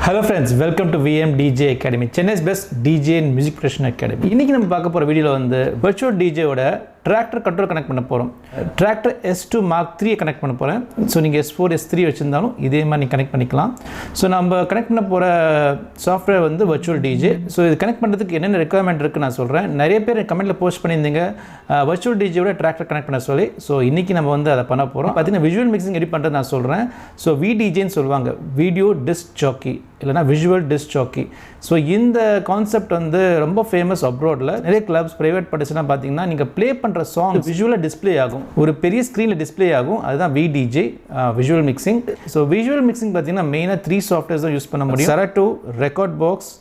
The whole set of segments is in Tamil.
Hello friends, welcome to VM DJ Academy, Chennai's best DJ and music production academy. இன்னைக்கு நம்ம பார்க்க போற வீடியோல வந்து virtual DJ ஓட tractor control கனெக்ட் பண்ண போறோம். Tractor S2 Mark 3 கனெக்ட் பண்ண போறேன். சோ நீங்க S4 S3 வச்சிருந்தாலும் இதே மாதிரி நீங்க கனெக்ட் பண்ணிக்கலாம். சோ நம்ம கனெக்ட் பண்ண போற சாஃப்ட்வேர் வந்து virtual DJ. சோ இது கனெக்ட் பண்றதுக்கு என்னென்ன ரெக்யர்மென்ட் இருக்கு நான் சொல்றேன். நிறைய பேர் கமெண்ட்ல போஸ்ட் பண்ணிருந்தீங்க virtual DJ ஓட tractor கனெக்ட் பண்ண சொல்லி. சோ இன்னைக்கு நம்ம வந்து அத பண்ண போறோம். பாத்தீங்கன்னா visual mixing எடிட் பண்றது நான் சொல்றேன். சோ VDJ ன்னு சொல்வாங்க. Video Disc Jockey இல்லனா visual disc jockey. ஸோ இந்த கான்செப்ட் வந்து ரொம்ப ஃபேமஸ் அப்ராட்ல நிறைய கிளப்ஸ் பிரைவேட் பார்ட்டிஸ்லாம் பார்த்தீங்கன்னா நீங்கள் ப்ளே பண்ணுற சாங் விஷுவலாக டிஸ்பிளே ஆகும், ஒரு பெரிய ஸ்க்ரீனில் டிஸ்பிளே ஆகும். அதுதான் VDJ visual mixing. So visual mixing பார்த்தீங்கன்னா மெயினாக 3 சாஃப்ட்வேர்ஸ் தான் யூஸ் பண்ண முடியும். Serato, record box,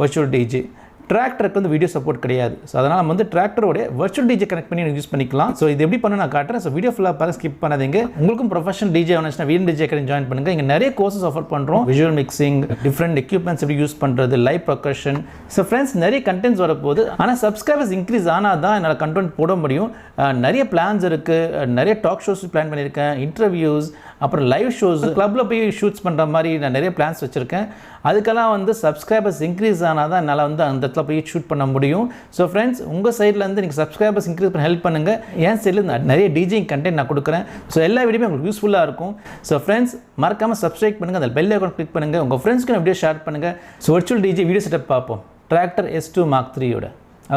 virtual DJ. டிராக்டருக்கு வந்து வீடியோ சப்போர்ட் கிடையாது. ஸோ அதனால் நம்ம வந்து டிராக்டரோட virtual DJ கனெக்ட் பண்ணி யூஸ் பண்ணிக்கலாம். ஸோ இது எப்படி பண்ண நான் காட்டுறேன். ஸோ வீடியோ ஃபுல்லாக பாருங்க, ஸ்கிப் பண்ணாதீங்க. உங்களுக்கும் professional DJ ஆனச்சுன்னா VM DJ academy join பண்ணுங்க. இங்கே நிறைய கோர்சஸ் ஆஃபர் பண்ணுறோம். விஷுவல் மிக்சிங், டிஃப்ரெண்ட் எக்யூப்மெண்ட்ஸ் எப்படி யூஸ் பண்ணுறது, லைவ் பர்கஷன். ஸோ ஃப்ரெண்ட்ஸ் நிறைய கண்டென்ட்ஸ் வரப்போகுது. ஆனால் சப்ஸ்கிரைபர்ஸ் இன்க்ரீஸ் ஆனால் தான் என்னால் கண்டென்ட் போட முடியும். நிறைய பிளான்ஸ் இருக்குது, நிறைய டாக் ஷோஸ் பிளான் பண்ணியிருக்கேன், இன்டர்வியூஸ், அப்புறம் லைவ் ஷோஸ், கிளப்பில் போய் ஷூட்ஸ் பண்ணுற மாதிரி நான் நிறைய பிளான்ஸ் வச்சுருக்கேன். அதுக்கெல்லாம் வந்து சப்ஸ்கிரைபர்ஸ் இன்க்ரீஸ் ஆனால் தான் என்னால் வந்து அந்த இடத்துல போய் ஷூட் பண்ண முடியும். ஸோ ஃப்ரெண்ட்ஸ் உங்கள் சைட்லேருந்து நீங்கள் சப்ஸ்கிரைபர்ஸ் இன்க்ரீஸ் பண்ண ஹெல்ப் பண்ணுங்கள். என் சைடில் நிறைய டிஜிங் கண்டென்ட் நான் கொடுக்குறேன். ஸோ எல்லா வீடியோமே உங்களுக்கு யூஸ்ஃபுல்லாக இருக்கும். ஸோ ஃப்ரெண்ட்ஸ் மறக்காமல் சப்ஸ்கிரைப் பண்ணுங்கள், அந்த பெல் ஐகான் கிளிக் பண்ணுங்கள், உங்கள் ஃப்ரெண்ட்ஸ்க்கு வீடியோ ஷேர் பண்ணுங்கள். So virtual DJ video setup பார்ப்போம் Tractor S2 Mark 3 ஓட.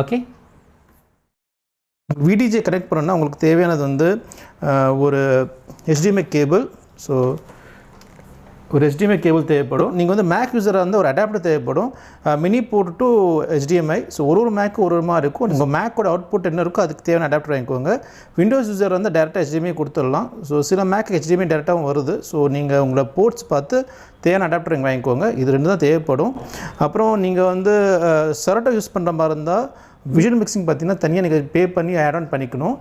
ஓகே, VDJ கனெக்ட் பண்ணணும்னா உங்களுக்கு தேவையானது வந்து ஒரு HDMI கேபிள். ஸோ ஒரு HDMI கேபிள் தேவைப்படும். நீங்கள் வந்து மேக் யூஸராக வந்து ஒரு அடாப்டர் தேவைப்படும், mini port to HDMI. So ஒரு மேக்கு ஒரு மாதிரி இருக்கும். உங்கள் மேக்கோட அவுட்புட் என்ன இருக்கோ அதுக்கு தேவையான அடாப்டர் வாங்கிக்கோங்க. விண்டோஸ் யூஸர் வந்து டேரெக்டாக HDMI கொடுத்துடலாம். ஸோ சில மேக் HDMI டேரெக்டாகவும் வருது. ஸோ நீங்கள் உங்களை போர்ட்ஸ் பார்த்து தேவையான அடாப்டர் இங்கே வாங்கிக்கோங்க. இது ரெண்டு தான் தேவைப்படும். அப்புறம் நீங்கள் வந்து Serato யூஸ் பண்ணுற மாதிரி இருந்தால் விஷுவல் மிக்சிங் பார்த்தீங்கன்னா தனியாக நீங்கள் பே பண்ணி ஆட் ஆன் பண்ணிக்கணும்.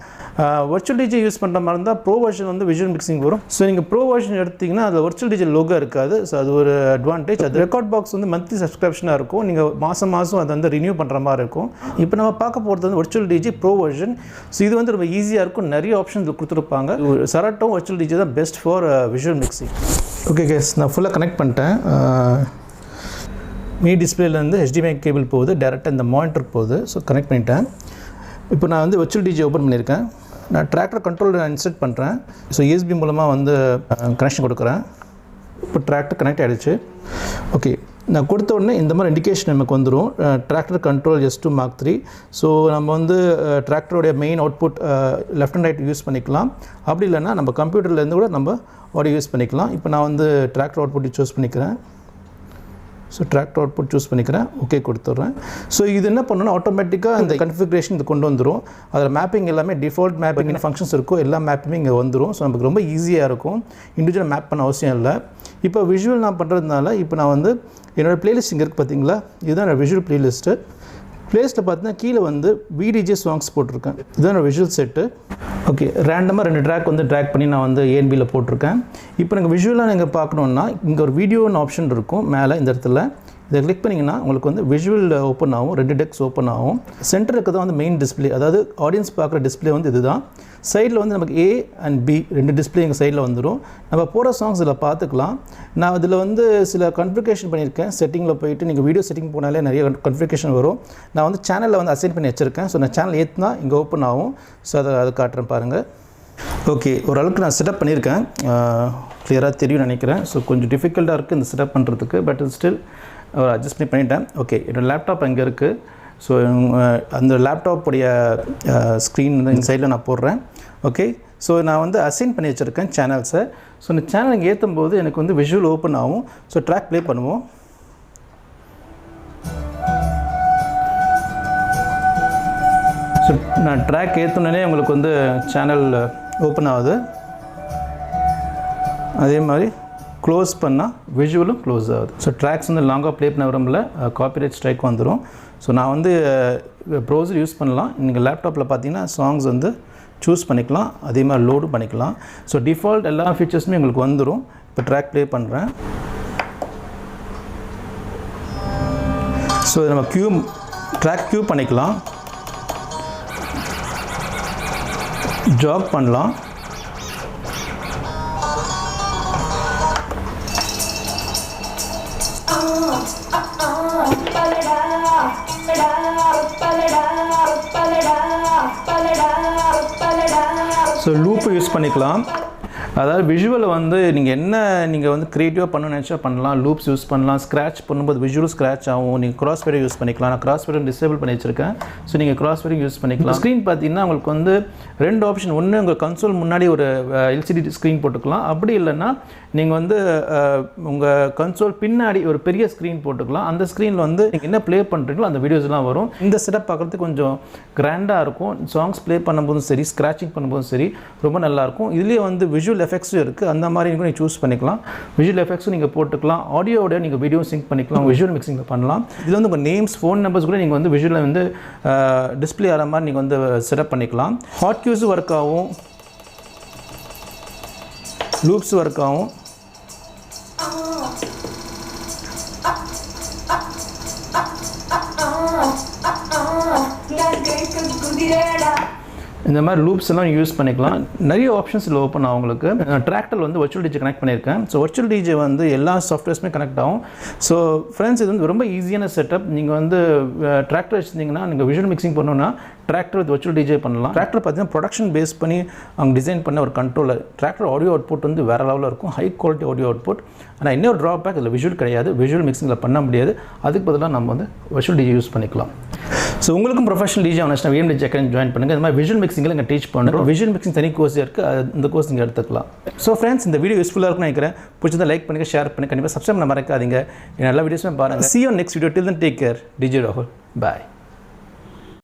virtual DJ யூஸ் பண்ணுற மாதிரி இருந்தால் ப்ரோ வெர்ஷன் வந்து விஷுவல் மிக்சிங் வரும். ஸோ நீங்கள் ப்ரோ வெர்ஷன் எடுத்திங்கன்னா அதில் virtual DJ லோகோ இருக்காது. ஸோ அது ஒரு அட்வான்டேஜ். அது ரெக்கார்ட் பாக்ஸ் வந்து மந்த்லி சப்ஸ்கிரிப்ஷனாக இருக்கும். நீங்கள் மாதம் அதை வந்து ரினியூ பண்ணுற மாதிரி இருக்கும். இப்போ நம்ம பார்க்க போகிறது வந்து virtual DJ bro version. So இது வந்து ரொம்ப ஈஸியாக இருக்கும், நிறைய ஆப்ஷன்ஸ் கொடுத்துருப்பாங்க. Serato virtual DJ தான் best for visual mixing. Okay guys, நான் ஃபுல்லாக கனெக்ட் பண்ணிட்டேன். மினி டிஸ்பிளேலேருந்து HDMI கேபிள் போகுது, டேரெக்டாக இந்த மானிட்டருக்கு போகுது. ஸோ கனெக்ட் பண்ணிட்டேன். இப்போ நான் வந்து virtual DJ ஓப்பன் பண்ணியிருக்கேன். நான் டிராக்டர் கண்ட்ரோல் இன்சர்ட் பண்ணுறேன். ஸோ USB மூலமாக வந்து கனெக்ஷன் கொடுக்குறேன். இப்போ டிராக்டர் கனெக்ட் ஆகிடுச்சு. ஓகே, நான் கொடுத்த உடனே இந்த மாதிரி இண்டிகேஷன் நமக்கு வந்துடும், tractor control S2 Mark 3. So நம்ம வந்து டிராக்டருடைய main output left and right use பண்ணிக்கலாம். அப்படி இல்லைன்னா நம்ம கம்ப்யூட்டர்லேருந்து கூட நம்ம ஆடியோ யூஸ் பண்ணிக்கலாம். இப்போ நான் வந்து டிராக்டர் அவுட்புட் சூஸ் பண்ணிக்கிறேன். ஸோ டிராக்டர் அவுட்புட் சூஸ் பண்ணிக்கிறேன், ஓகே கொடுத்துட்றேன். ஸோ இது என்ன பண்ணணும்னா ஆட்டோமேட்டிக்காக அந்த கன்ஃபிகரேஷன் இது கொண்டு வந்துடும். அதில் மேப்பிங் எல்லாமே டிஃபால்ட் மேப்பிங் ஃபங்க்ஷன்ஸ் இருக்கும், எல்லா மேப்புமே இங்கே வந்துடும். ஸோ நமக்கு ரொம்ப ஈஸியாக இருக்கும், இண்டிவிஜுவல் மேப் பண்ண அவசியம் இல்லை. இப்போ விஷுவல் நான் பண்ணுறதுனால இப்போ நான் வந்து என்னோடய ப்ளேலிஸ்ட் இங்கே இருக்குது பார்த்தீங்களா, இதுதான் என்னோடய விஷுவல் ப்ளேலிஸ்ட்டு. ப்ளேலிஸ்ட்டில் பார்த்தீங்கன்னா கீழே வந்து VDJ சாங்ஸ் போட்டிருக்கேன். இதுதான் என்னோடய விஷுவல் செட்டு. ஓகே, ரேண்டமாக 2 ட்ராக் வந்து ட்ராக் பண்ணி நான் வந்து ANBயில் போட்டிருக்கேன். இப்போ நீங்கள் விஷுவலாக நீங்கள் பார்க்கணுன்னா இங்கே ஒரு வீடியோன்னு ஆப்ஷன் இருக்கும் மேலே இந்த இடத்துல. இதை கிளிக் பண்ணிங்கன்னா உங்களுக்கு வந்து விஷுவல் ஓப்பன் ஆகும், 2 டெக்ஸ் ஓப்பன் ஆகும். சென்டருக்கு தான் வந்து மெயின் டிஸ்பிளே, அதாவது ஆடியன்ஸ் பார்க்குற டிஸ்பிளே வந்து இதுதான். சைடில் வந்து நமக்கு A and B 2 டிஸ்பிளே எங்கள் சைடில் வந்துடும். நம்ம போகிற சாங்ஸ் இதில் பார்த்துக்கலாம். நான் இதில் வந்து சில கன்ஃபிகரேஷன் பண்ணியிருக்கேன். செட்டிங்கில் போயிட்டு நீங்கள் வீடியோ செட்டிங் போனாலே நிறைய கன்ஃபிகரேஷன் வரும். நான் வந்து சேனலில் வந்து அசைன் பண்ணி வச்சுருக்கேன். ஸோ நான் சேனல் ஏற்றுனா இங்கே ஓப்பன் ஆகும். ஸோ அதை காட்டுறேன் பாருங்கள். ஓகே, ஓரளவுக்கு நான் செட்டப் பண்ணியிருக்கேன், கிளியராக தெரியும் நினைக்கிறேன். ஸோ கொஞ்சம் டிஃபிகல்ட்டாக இருக்குது இந்த செட்டப் பண்ணுறதுக்கு, பட் ஸ்டில் அட்ஜஸ்ட் பண்ணிட்டேன். ஓகே, என்னோடய லேப்டாப் அங்கே இருக்குது. ஸோ அந்த லேப்டாப்புடைய ஸ்க்ரீன் வந்து இந்த சைடில் நான் போடுறேன். ஓகே, ஸோ நான் வந்து அசைன் பண்ணி வச்சுருக்கேன் சேனல்ஸை. ஸோ இந்த சேனல் இங்கே ஏற்றும் போது எனக்கு வந்து விஷுவல் ஓப்பன் ஆகும். ஸோ ட்ராக் ப்ளே பண்ணுவோம். ஸோ நான் ட்ராக் ஏற்றினே உங்களுக்கு வந்து சேனல் ஓப்பன் ஆகுது. அதே மாதிரி க்ளோஸ் பண்ணால் விஷுவலும் க்ளோஸ் ஆகுது. ஸோ ட்ராக்ஸ் வந்து லாங்காக ப்ளே பண்ண விரும்பல, காப்பிரைட் ஸ்ட்ரைக் வந்துடும். ஸோ நான் வந்து ப்ரௌசர் யூஸ் பண்ணலாம். நீங்கள் லேப்டாப்பில் பார்த்தீங்கன்னா சாங்ஸ் வந்து சூஸ் பண்ணிக்கலாம், அதே மாதிரி லோடும் பண்ணிக்கலாம். ஸோ டிஃபால்ட் எல்லா ஃபீச்சர்ஸுமே உங்களுக்கு வந்துடும். இப்போ ட்ராக் ப்ளே பண்ணுறேன். ஸோ நம்ம ட்ராக் க்யூ பண்ணிக்கலாம், ஜாக் பண்ணலாம். ஸோ லூப்பு யூஸ் பண்ணிக்கலாம். அதாவது விஷுவலை வந்து நீங்கள் வந்து க்ரியேட்டிவாக பண்ணணும்னு நினச்சா பண்ணலாம். லூப்ஸ் யூஸ் பண்ணலாம். ஸ்க்ராட்ச் பண்ணும்போது விஷுவல் ஸ்க்ராட்ச் ஆகும். நீங்கள் கிராஸ் ஃபேடர் யூஸ் பண்ணிக்கலாம். நான் கிராஸ் ஃபேடர் டிசேபிள் பண்ணி வச்சுருக்கேன். ஸோ நீங்கள் கிராஸ் ஃபேடர் யூஸ் பண்ணிக்கலாம். ஸ்க்ரீன் பார்த்தீங்கன்னா உங்களுக்கு வந்து 2 ஆப்ஷன். ஒன்று உங்கள் கன்சோல் முன்னாடி ஒரு எல்சிடி ஸ்க்ரீன் போட்டுக்கலாம். அப்படி இல்லைன்னா நீங்கள் வந்து உங்கள் கன்சோல் பின்னாடி ஒரு பெரிய ஸ்க்ரீன் போட்டுக்கலாம். அந்த ஸ்க்ரீனில் வந்து நீங்கள் என்ன ப்ளே பண்ணுறீங்களோ அந்த வீடியோஸ்லாம் வரும். இந்த செட்டப் பார்க்குறதுக்கு கொஞ்சம் கிராண்டாக இருக்கும். சாங்ஸ் ப்ளே பண்ணும்போதும் சரி, ஸ்க்ராச்சிங் பண்ணும்போதும் சரி ரொம்ப நல்லாயிருக்கும். இதுலேயே வந்து விஷுவல் எஃபெக்ட்ஸும் இருக்குது. அந்த மாதிரி நீங்கள் சூஸ் பண்ணிக்கலாம். விஷுவல் எஃபெக்ட்ஸும் நீங்கள் போட்டுக்கலாம். ஆடியோவோட நீங்கள் வீடியோ சிங்க் பண்ணிக்கலாம். விஷுவல் மிக்சிங்கில் பண்ணலாம். இதில் வந்து உங்கள் நேம்ஸ், ஃபோன் நம்பர்ஸ் கூட நீங்கள் வந்து விஷுவலில் வந்து டிஸ்பிளே ஆகிற மாதிரி நீங்கள் வந்து செட்டப் பண்ணிக்கலாம். ஹாட் கியூஸும் ஒர்க் ஆகும், லூப்ஸ் ஒர்க் ஆகும். இந்த மாதிரி லூப்ஸ் எல்லாம் யூஸ் பண்ணிக்கலாம். நிறைய ஆப்ஷன்ஸ் இதில் ஓப்பன் ஆகும் உங்களுக்கு. ட்ராக்டர் வந்து வர்ச்சுவல் டிஜே கனெக்ட் பண்ணியிருக்கேன். ஸோ வர்ச்சுவல் டிஜே வந்து எல்லா சாஃப்ட்வேர்ஸுமே கனெக்ட் ஆகும். ஸோ ஃப்ரெண்ட்ஸ், இது வந்து ரொம்ப ஈஸியான செட்டப். நீங்கள் வந்து ட்ராக்டர் வச்சுருந்தீங்கன்னா நீங்கள் விஷுவல் மிக்சிங் பண்ணணும்னா ட்ராக்டர் வித் வர்ச்சுவல் டிஜே பண்ணலாம். ட்ராக்டர் பார்த்தீங்கன்னா ப்ரொடக்ஷன் பேஸ் பண்ணி அவங்க டிசைன் பண்ண ஒரு கண்ட்ரோலர். ட்ராக்டர் ஆடியோ அவுட்புட் வந்து வேறு லெவலில் இருக்கும். High quality audio output. ஆனால் இன்னொரு ட்ராபேக் இதில் விஷுவல் கிடையாது. விஷுவல் மிக்சிங்கில் பண்ண முடியாது. அதுக்கு பதிலாக நம்ம வந்து வர்ச்சுவல் டிஜே யூஸ் பண்ணிக்கலாம். ஸோ உங்களுக்கும் professional DJ ஆனஸ்ட்டாக VMTJ academy join பண்ணுங்கள். இந்த மாதிரி விஷுவல் மிக்சிங்கில் இங்கே டீச் பண்ணுறோம். விஷுவல் மிக்சிங் தனி கோர்ஸ் இருக்குது. அந்த கோர்ஸ் நீங்கள் எடுத்துக்கலாம். ஸோ ஃப்ரெண்ட்ஸ், இந்த வீடியோ யூஸ்ஃபுல்லாக இருக்கும்னு நினைக்கிறேன். பிடிச்சதை லைக் பண்ணுங்கள், ஷேர் பண்ணுங்கள். கண்டிப்பாக சப்ஸ்கிரைப் பண்ண மறக்காதீங்க. எல்லா வீடியோஸுமே பாருங்கள். See you on next video. Till then, take care. DJ Rahul. Bye.